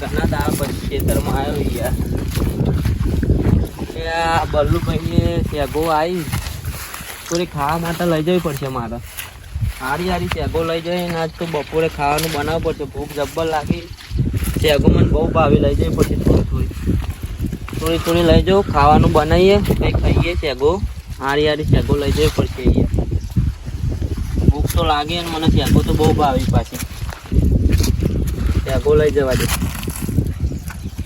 ઘણા દાડા પછી ખેતરમાં આવ્યો યાર. બલ્લુભાઈને શેગો આવી થોડી ખાવા માટે લઈ જવી પડશે મારે. હારી હારી શેગો લઈ જઈને આજ તો બપોરે ખાવાનું બનાવવું પડશે. ભૂખ જબ્બર લાગી. શેગો મને બહુ ભાવી લઈ જવી પડશે. થોડી થોડી લઈ જાઉં, ખાવાનું બનાવીએ કંઈ ખાઈએ. શેગો હારી હારી શેગો લઈ જવી પડશે અહીંયા. ભૂખ તો લાગે અને મને શેગો તો બહુ ભાવી પાછી. શેગો લઈ જવા દે.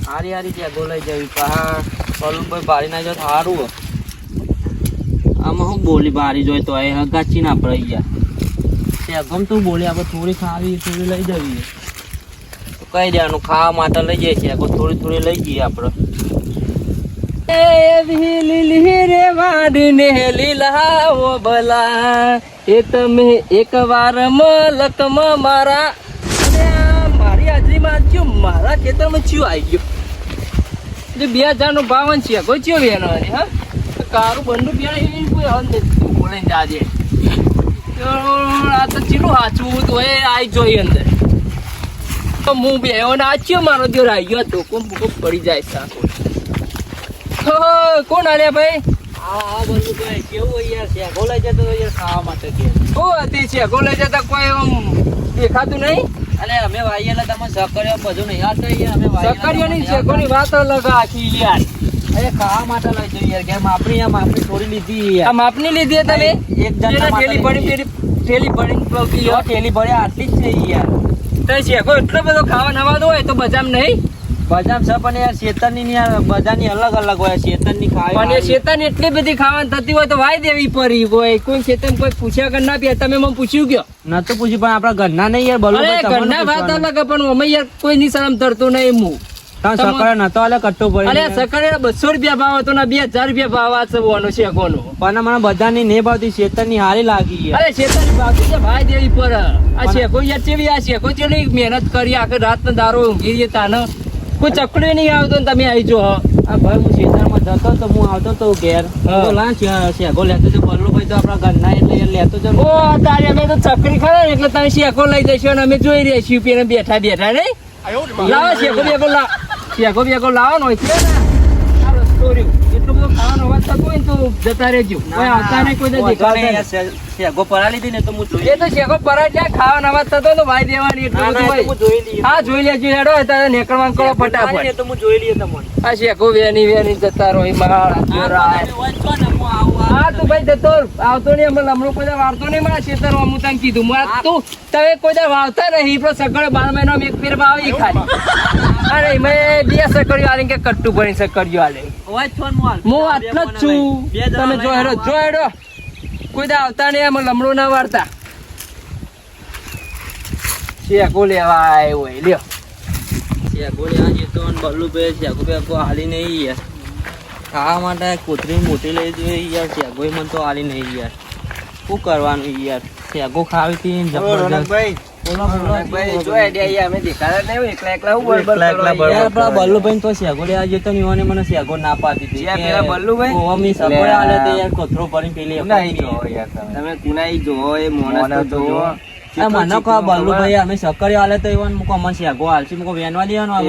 હારી હારી શેગો લઈ જવી. પા પલુભાઈ ભારી ના જાય સારું. આમાં હું બોલી ભારી જોઈ તો એ હગાચી ના પડે ગયા. શેગમ તું બોલી આપણે થોડી ખાવી થોડી લઈ જવી તો કઈ દેવાનું. ખાવા માટે લઈ જઈએ શેગો થોડી થોડી લઈ જઈએ આપણે. લીલી રે વાડીને લીલાવો ભલા એ તમે એક વાર મલકમાં મારા મારી હાજરીમાં થયું. મારા ખેતરમાં ચિયો આવી ગયો. 2000 ભાવ છે. કોઈ ચિયો વેનો હા કારું બંધુ બિયાણ કોઈ હલ નથી બોલે જાજે. આ તો ચીલું હાચવું તો એ આવી જોઈએ અંદર તો હું બે નાચ્યો. મારો દેર આવી ગયો તો કોમ પડી જાય સાકો. કોણ આલ્યા ભાઈ? હા બંધુ ભાઈ કેવું યાર શેગો લઈ જતો યાર ખાવા માટે કે ઓ હતી શેગો લઈ જતા કોઈ આમ દેખાતું નહીં. અને અમે વાયેલા તમે સકરિયો બધું નહીં આવતો યાર. અમે સકરિયો ની શેગોની વાત અલગ આખી યાર. અરે ખાવા માટે લઈ જઈએ યાર. કેમ આપણી થોડી લીધી યાર. આ માપની લીધી તમે એક જણા થેલી ભરી થેલી ભરી આટલી જ છે યાર. તો શેગો એટલો બધો ખાવા નવાનો હોય તો બજામ નહીં. બજામ છે પણ યાર શેતરની યાર બજારની અલગ અલગ હોય. શેતરની ખાવા પણ શેતરની એટલી બધી ખાવાની થતી હોય તો વાય દેવી પડી હોય. કોઈ શેતન કોઈ પૂછ્યા કર ના પીએ. તમે મને પૂછ્યું કયો? નતું પૂછ્યું પણ આપણા ઘરના નહીં યાર. બોલો ઘરના વાત અલગ પણ અમે યાર કોઈ ની શરમ ધરતો નહીં. હું સકરે નતો આલે કટ્ટો પડી. અરે સકરે 200 રૂપિયા ભાવ હતો ને 2000 રૂપિયા ભાવ આચવાનો છે કોનો. પણ મને બધાની ને ભાવતી શેતરની હારી લાગી. અરે શેતરની ભાવતી છે ભાઈ દેવી પર. આ શેકો યાર ચેવી આ શેકો ચેલી મહેનત કરી આખે રાત ને દારો ઊંઘી તાને કોઈ ચકડી નહીં આવતો ને તમે આવી જો. આ ભાઈ હું શેતરમાં જતો તો હું આવતો તો ઘેર તો લા શેકો લેતો તો બલ્લુભાઈ તો આપણા ઘરના એટલે લેતો જ. ઓ તારે અમે તો ચકરી ખરા ને એટલે તમે શેકો લઈ જશો ને અમે જોઈ રહ્યા છીએ પેને બેઠા બેઠા નહીં. લાવો શેકો બેકો લાવવાનો હોય છે ને. આ રસ્તો રહ્યો એટલું બધું ખાવાનો અવાજ થતો હોય ને તો જતા રહેજો. કોઈ આવતા નહીં કોઈ દેખાતા. શેકો પરા લીધી ને તો હું જોઈ. એ તો શેકો પરા ત્યાં ખાવાનો અવાજ થતો તો ભાઈ દેવાની એટલું બધું હોય. હા જોઈ લેજો હેડો તારે નેકળવાન કરો ફટાફટ. તો હું જોઈ લઈએ તમને. આ શેકો વેની જતા રહો મારા. હા તું ભાઈ જતો આવતો નહીં. અમે લમણો કોઈ વાળતો નહીં. મારા ખેતરમાં હું તને કીધું તું તમે કોઈ વાવતા નહીં. પણ સગડે 12 મહિનામાં એક ફેર વાવી ખાલી. અરે મેં 2 સકડીઓ આલી કે કટ્ટુ ભરી સકડીઓ આલે. હું આટલો જ છું. તમે જો હેડો કોઈ દા આવતા નહીં. અમે લમણો ના વાળતા. શેકો લેવા આવ્યો હોય લ્યો. શેકો લેવા જતો બલ્લુભાઈ શેકો હાલી નહીં યાર. ખાવા માટે કોથરી મોટી લઈ જોઈએ યાર. શેગો મને તો હાલી નહીં યાર. શું કરવાનું યાર. શેગો ખાવી હતી જબરદસ્ત. બલ્લુભાઈ તો શેગો લેવા જતો ને મને શેગો ના પાતી હતી. કોથરો ભરી પેલી તમે કુનાઈ જોવો એ મોણસ જોવો. મને કહો બલ્લુભાઈ અમે સકરી હાલે તો એવન મુકો મને શેગો હાલસી મુકો વેનવા દેવાનો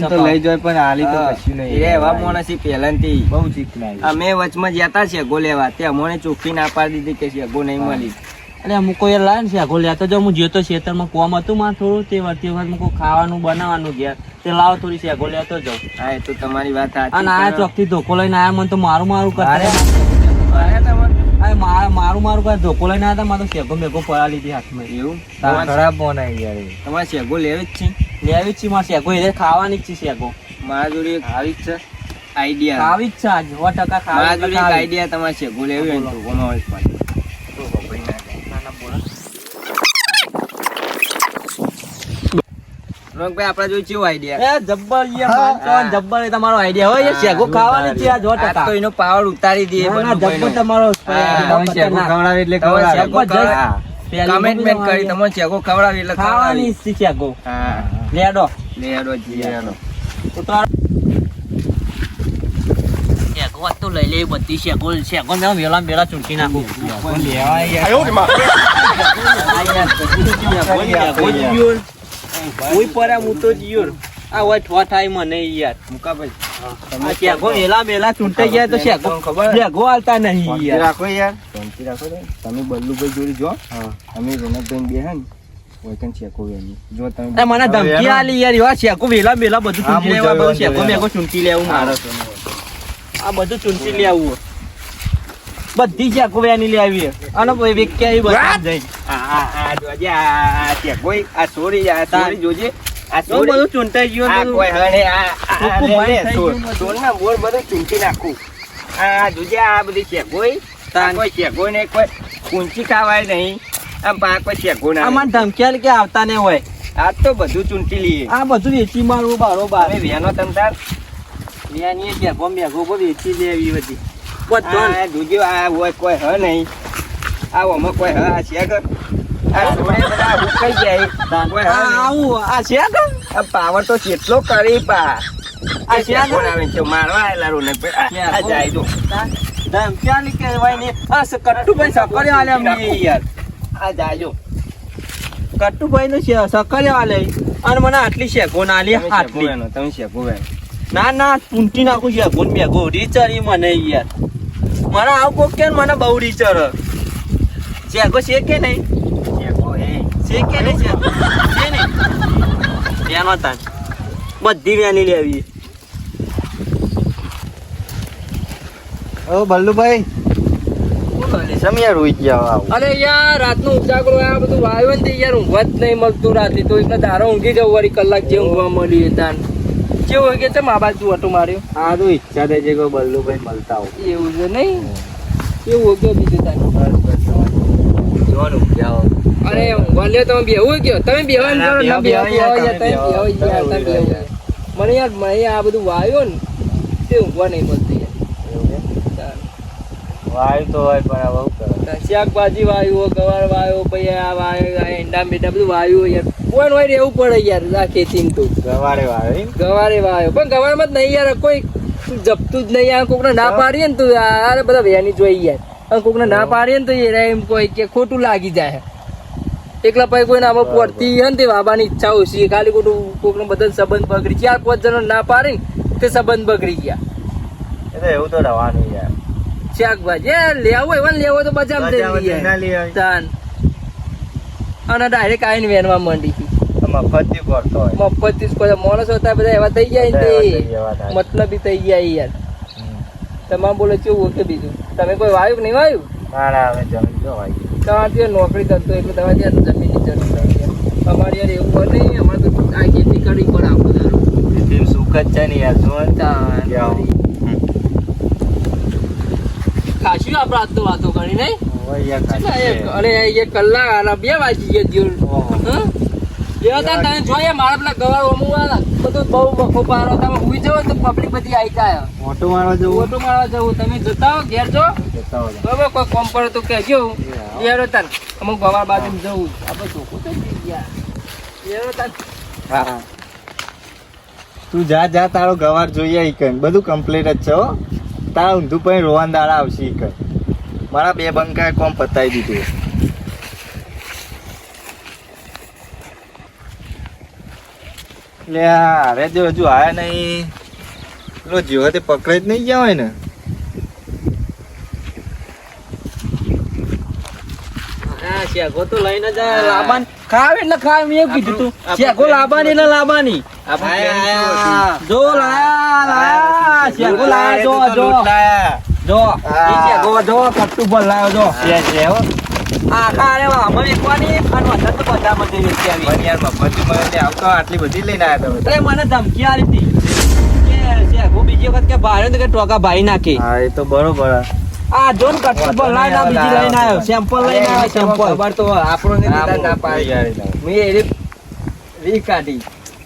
તો લઈ જાય પણ હાલી તો કશું નહીં. એવા મોણસી પહેલાથી બહુ ચીકના. અમે વચમાં જતા શેગો લેવા તે અમને ચોખ્ખી ના પાડી દીધી કે શેગો નહીં મળી. એટલે અમુક યાર લાય ને શેગો લેતો જો હું જેતો ખેતરમાં કોમ હતું માં થોડું તે વખતે મુકો ખાવાનું બનાવવાનું ઘેર તે લાવ થોડી શેગો લેતો જાઉં. હા એ તો તમારી વાત સાચી. અને આ ચોકથી ધોકો લઈને આયા મને તો મારું કરતા. મારું કઈ ધોકો લઈને આવ્યા હતા. મારે તો શેગો મેગો પડા લીધી હાથમાં. એવું ખરાબ બનાવી યાર. તમારે શેગો લેવી જ છે મારે શેગો એ ખાવાની જ છે. શેગો મારા જોડે આવી જ છે આઈડિયા. આવી જ છે આજ 100% મારા જોડે આઈડિયા. તમારે શેગો લેવી હોય તો ભાઈ આપડા જોઈ કેવો આઈડિયા. જબ્બર તમારો આઈડિયા હોય. શેગો ખાવાની છે 100%. તો એનો પાવર ઉતારી દે. જબ્બર તમારો ખવડાવે એટલે કમેન્ટમેન્ટ કરી તમે શેગો ખવડાવે એટલે ખાવાની છે શેગો. હા લેડો તો લઈ લે બધી શેગો વેલા મેળા ચૂંટી નાખું. કોઈ પર હું તો જીયો આ હોય ઠો થાય મને યાર મુકાભાઈ આ શેગો મેલા ચૂંટાઈ ગયા તો શેગો ખબર શેગો હાલતા નહીં શાંતિ યાર રાખો યાર શાંતિ રાખો ને તમે બલ્લુભાઈ જોડી જો અમે રોનકભાઈ બે હે ને ઓયકન શેકો વેલી જો તમે મને ધમકી આલી યાર એવા શેગો મેલા બધું ચૂંટી લેવા બધું શેગો મેગો ચૂંટી લેવું મારે આ બધું ચૂંટી લેવું બધી શેગો વેની લેવી અને વેક્યા બધી જઈ આ જોજે આ શેકો આ સોરી જોજે આ તો બધું ચૂંટાઈ ગયું આ બધું. કોઈ હણે ચોખ્ખું ભાઈ થઈ ગયું બધું. સોરના બોર બધું ચૂંટી નાખું આ જોજે આ બધી શેકોઈ તાન. કોઈ શેકોઈ ને કોઈ કુંચી ખાવાય નહીં આમ પા કોઈ શેકો ના આમાં ધમકી આલી કે આવતા ને હોય આ તો બધું ચૂંટી લઈએ આ બધું વેચી મારવું બારોબાર અરે વેનો તમતાર વ્યાની શેગો મેગો બધું વેચી દેવી બધી બધું આ જોજો આ હોય કોઈ હ નહીં આ ઓમાં કોઈ હ આ શેક આ સોરે બધા ઉકાઈ જાય કોઈ હ નહીં. આવું આ શેગ આ પાવર તો કેટલો કરી પા આ શેગ કોણ આવે છે મારવા આયેલા રોનક ભાઈ આ જાય તો ધમકી આલી કે હોય ને આ કટ્ટુભાઈ સકરે આલે અમને યાર આ જાજો કટ્ટુભાઈ નું સકરે આલે અને મને આટલી શેગો ના આલી આટલી તમે શેકો ભાઈ ના ના પૂંટી નાખું શેગો ને મેગો રીચરી મને યાર મને આવું કોક કે મને બહુ રીચર શેગો શેકે નહીં શેકો હે શેકે નહીં શેગો છે ને એનો તાન બધી વેની લેવી ઓ બલ્લુભાઈ સમયા રોઈ ગયા આવું અરે યાર રાતનો ઉજાગરો આ બધું વાયો ને તે યાર ઊંઘવા જ નહીં મળતું રાતે તો એટલે દારો ઊંઘી જવું વળી કલાક જે ઊંઘવા મળી તાન કેવું કે છે મા બાજુ ઓટો માર્યો આ તો ઈચ્છા થઈ છે કે બલ્લુભાઈ મળતા આવું એવું છે નહીં કેવું કે બીજું તાન જોવાનું જાઓ અરે ઊંઘવા લ્યો તમે બેહવું ગયો તમે બેહવાનું કરો ના બેહો, બેહો બેહો, યાર તમે બેહો, બેહો યાર તમે બેહો, બેહો. મને યાર મને આ બધું વાયો ને તે ઊંઘવા નહીં મળતું યાર વાયુ તો હોય પણ હવે શું કરે શાકભાજી વાયુ ગવાર વાયો પછી આ વાયો આ ઈંડા મીંડા બધું વાયુ યાર કોઈ હોય રહેવું પડે યાર આ ખેતી તો ગવારે વાયો એમ ગવારે વાયો પણ ગવારમાં જ નહીં યાર કોઈ જપતું જ નહીં યાર કોકને ના પાડીએ ને તો યાર બધા વેની જોઈ યાર અને કોકને ના પાડીએ ને તો એ એમ કોઈ કે ખોટું લાગી જાય એકલા પછી કોઈને આમાં પડતી હોય ને તે વાબાની ઈચ્છા ઓછી ખાલી ખોટું કોકને બધા સંબંધ બગડી 4-5 જણા ના પાડી ને તે સંબંધ બગડી ગયા એ તો એવું તો રહેવાનું યાર શાકભાજી લેવો હોય લેવો તો બજાર તાન અને ડાયરેક્ટ આવીને વેનવા માંડી મફતી કરતો હોય મફત થી કોઈ માણસ હતા બધા એવા થઈ જાય ને એવા થાય. મતલબી થઈ ગયા યાર તમામ બોલે કેવું કે બીજું તમે કોઈ વાયુ કે નહીં વાયુ ના ના હવે જમીન જો ભાઈ તમારે ત્યાં નોકરી કરતો એટલે તમારે ત્યાં જમીનની જરૂર નથી યાર અમારે યાર એવું હોય નહીં અમારે તો આ ખેતી કરવી પડે આખું દારૂ તેમ સુખ જ છે ને યાર જો ખાસી આપણે આજ તો વાતો કરી નહીં યાર અરે એક કલાક આલા 2 વાગી ગયા દિયોર તમે જોઈએ મારા પેલા ગવાર ઓમું બધું બહુ વખો પારો તમે હુઈ જાવ તો પબ્લિક બધી આવી જાય ઓટો મારવા જવું ઓટો મારવા જવું તમે જતા હો ઘેર જો બરાબર કોઈ કોમ પડે તો કહેજો ઘેર તાન અમુક ગવાર બાજુ જવું આપણે ચોખ્ખું થઈ ગયા ઘેર તાન હા તું જા તારો ગવાર જોઈએ ઈ કઈ બધું કમ્પ્લીટ જ છે હો તારા ઊંધું પણ રોવાન દાડા આવશે ઈ કઈ મારા 2 બંકાએ કોમ પતાવી દીધું એટલે અરે જો હજુ આયા નહીં પેલો જીવો તે પકડાઈ જ નહીં ગયા હોય ને હા શેગો તો લઈને જાય લાબાન ખાવ એટલે ખાવ મેં એવું કીધું તું શેગો લાબાની એટલે લાબાની જો લાયા શેગો લાયા જો ઈ શેગો જો કટ્ટુ પર લાયો જો આખા અરે વાહ એકવાની અને વધારે તો બધા મને વેચી આવી યાર મફતી મને આવતો આટલી બધી લઈને આવ્યા તમે એટલે મને ધમકી આલી હતી કે શેગો બીજી વખત કે ભારે તો કે ટોકા ભાઈ નાખી હા એ તો બરોબર આ જોન કટ્ટુ પર લાઈ ના બીજી લઈને આવ્યો સેમ્પલ લઈને આવ્યો સેમ્પલ ખબર તો આપણો ને ના પાડી મે એરી રી કાઢી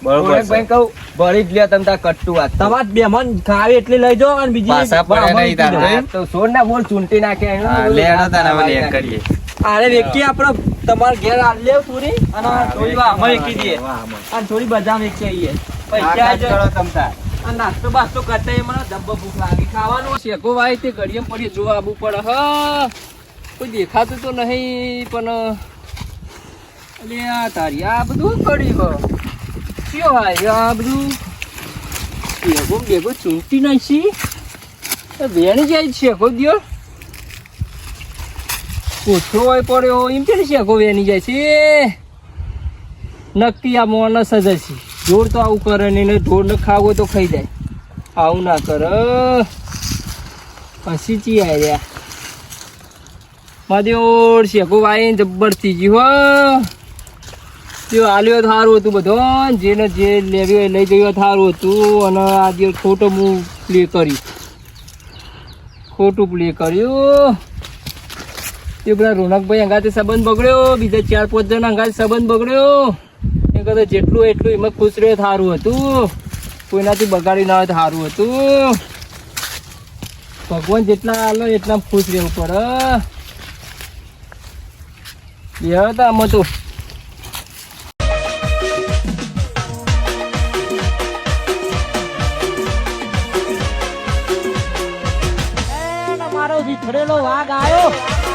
બરોબર ભાઈ કહું ભરી જ લે તમે તા કટ્ટુ આ તમાર બે મન ખાવે એટલી લઈ જાઓ અને બીજી પાછા પડે નહીં તારે તો સોડ ના બોલ ચૂંટી નાખે લેડો તારા મને એક કરીએ અરે વ્યક્તિ આપણો તમાર ઘેર આ લેવ પૂરી અને થોડી વાર અમે વેચી દઈએ અને થોડી બદામ વેચી આવીએ પૈસા કરો તમતા આ નાસ્તો બાસ્તો કરતા એ મને ડબ્બો ભૂખ લાગી ખાવાનું શેકો વાય તે ઘડીએ પડી જો આબુ પડે હ કોઈ દેખાતું તો નહીં પણ અલે આ તારી આ બધું કરી હ કયો હાય આ બધું ભેગો ભેગો ચૂંટી નાખી વેણી જાય શેકો દ્યો ઓછો હોય પડ્યો એમ કે શેકો વેણી જાય છે નક્કી આ માણસ જ હશે જોર તો આવું કરે ને એને ઢોર ને ખાવો તો ખાઈ જાય આવું ના કરે પછી ચી રહ્યા માધ્યોર શેકો વાઈને જબ્બર થઈ ગયું હો તે આલ્યો તો સારું હતું બધો જેને જે લેવી હોય લઈ ગયો સારું હતું અને આજે ખોટું હું પ્લે કર્યું ખોટું પ્લે કર્યું એ બધા રોનકભાઈ અંગાતે સંબંધ બગડ્યો બીજા 4-5 જણા અંગાતે સંબંધ બગડ્યો એ કદાચ જેટલું એટલું એમાં ખુશ રહ્યો સારું હતું કોઈનાથી બગાડી ના હોય તો સારું હતું ભગવાન જેટલા આલો એટલા ખુશ રહેવું પડે બે હતા આમાં તો મારો વિખરેલો વાઘ આવ્યો